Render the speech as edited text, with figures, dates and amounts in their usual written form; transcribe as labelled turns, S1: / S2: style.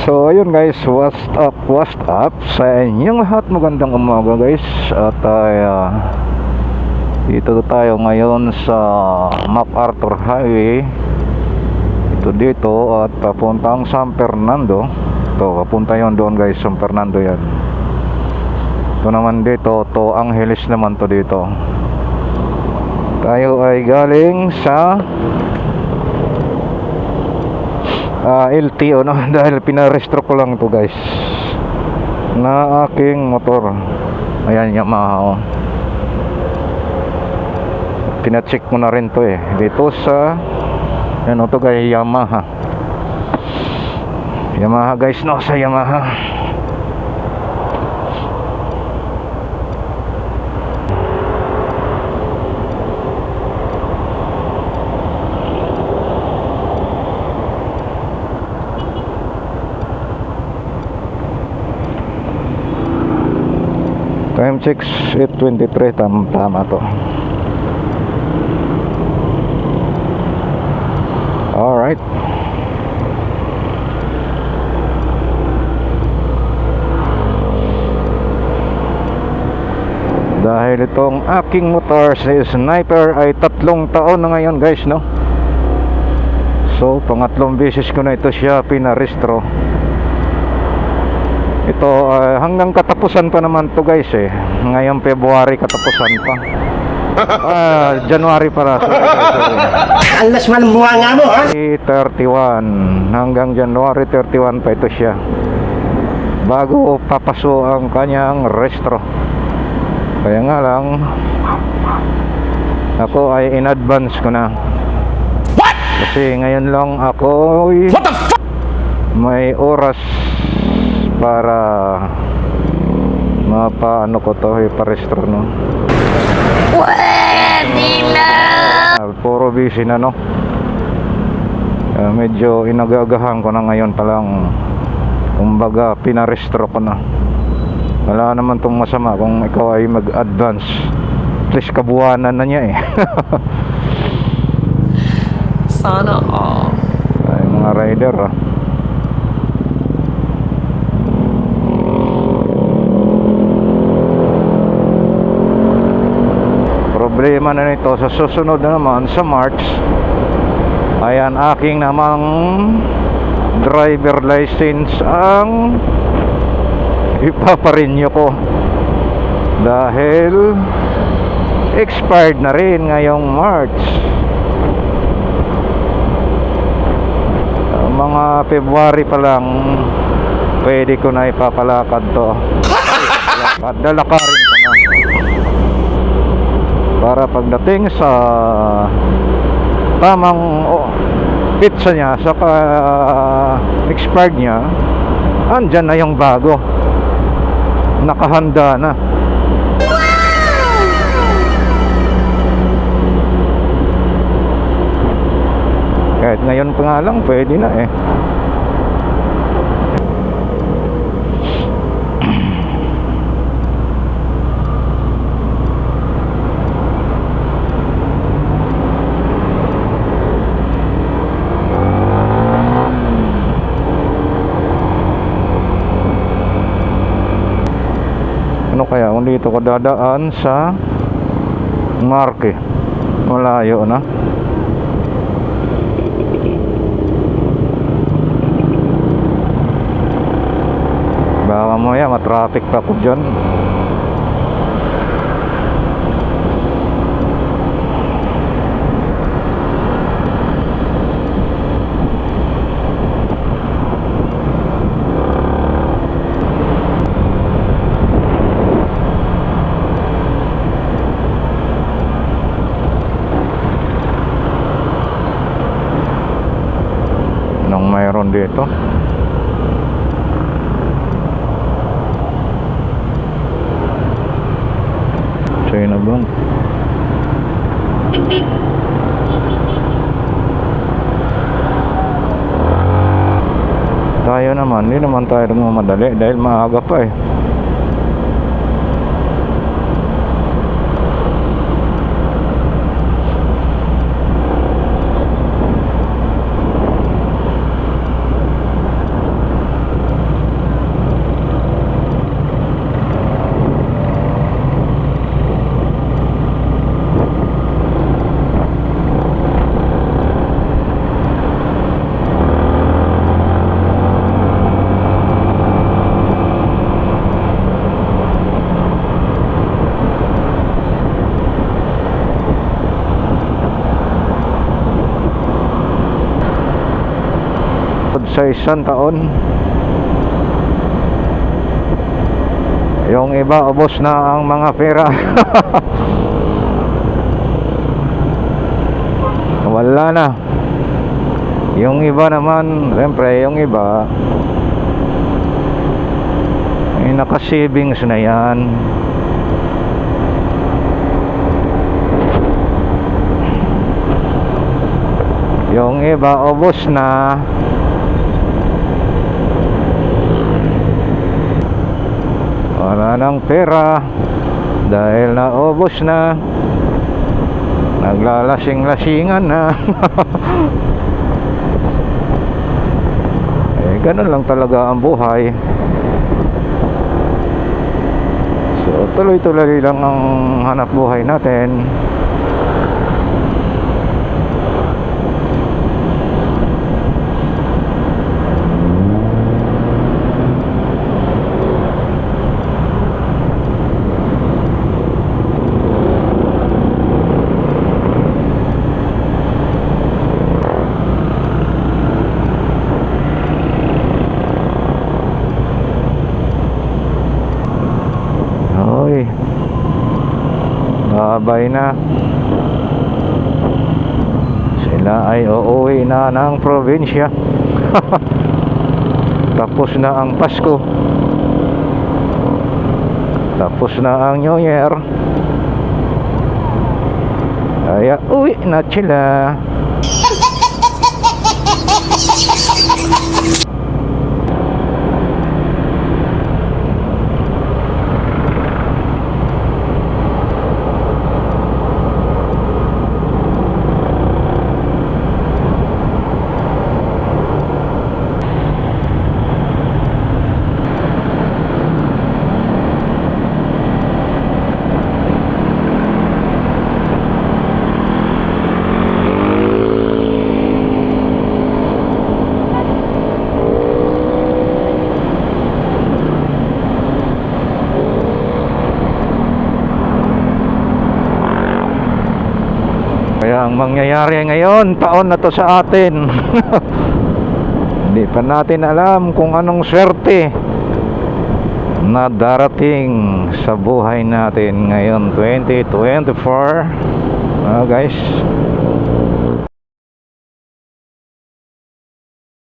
S1: So ayun guys, what's up sa inyong lahat, magandang umaga guys. At dito tayo ngayon sa MacArthur Highway. Ito dito at papuntang San Fernando. Ito, papunta yon doon guys, San Fernando yan. Ito naman dito, to Angeles naman to dito. Tayo ay galing sa LTO no? Dahil pinarestro ko lang to guys na aking motor. Ayan, Yamaha pinacheck ko na rin to dito sa ano to guys, Yamaha guys no, sa Yamaha. Time checks 8:23, tama to. Alright. Dahil itong aking motor si Sniper ay 3 taon na ngayon guys no. So pangatlong beses ko na ito siya pinarestro. Ito hanggang katapusan pa naman to guys ngayong February katapusan pa. January para.
S2: Alas man buha nga mo ha?
S1: 31 hanggang January 31 pa ito siya bago papaso ang kanyang restro. Kaya nga lang ako ay in advance ko na. What? Kasi ngayon lang ako may oras para mapaano ko to, iparestro no. Pwede na. Puro busy na no. Medyo inagagahan ko na ngayon pa lang. Kumbaga pinarestro ko na. Wala naman tong masama kung ikaw ay mag-advance. At least kabuwanan na niya
S3: Sana all.
S1: Ay mga rider Problema na nito sa susunod na naman sa March ay ang aking namang driver license ang ipaparenew ko dahil expired na rin ngayong March. Mga February pa lang pwede ko na ipapalakad to. Dalakarin ko na para pagdating sa tamang pitsa niya, sa expired niya, andyan na yung bago, nakahanda na. Kahit ngayon pa nga lang pwede na Kaya kung dito ko dadaan sa Marque, malayo na. Baka mamaya matraffic pa ko dyan. Mayroon dito China Bank. Tayo naman, hindi naman tayo mamadali dahil maaga pa sa isang taon. Yung iba ubos na ang mga pera. Wala na. Yung iba naman, siyempre yung iba ay naka-savings na yan. Yung iba ubos na. Wala ng pera dahil naubos na. Naglalasing-lasingan na. Eh, ganun lang talaga ang buhay. So, tuloy-tuloy lang ang hanap buhay natin. Hoy, babay na. Sila ay uuwi na ng probinsya. Tapos na ang Pasko. Tapos na ang New Year. Kaya uwi na sila. Kaya ang mangyayari ngayon, taon na to sa atin. Hindi pa natin alam kung anong swerte na darating sa buhay natin ngayon 2024. Guys,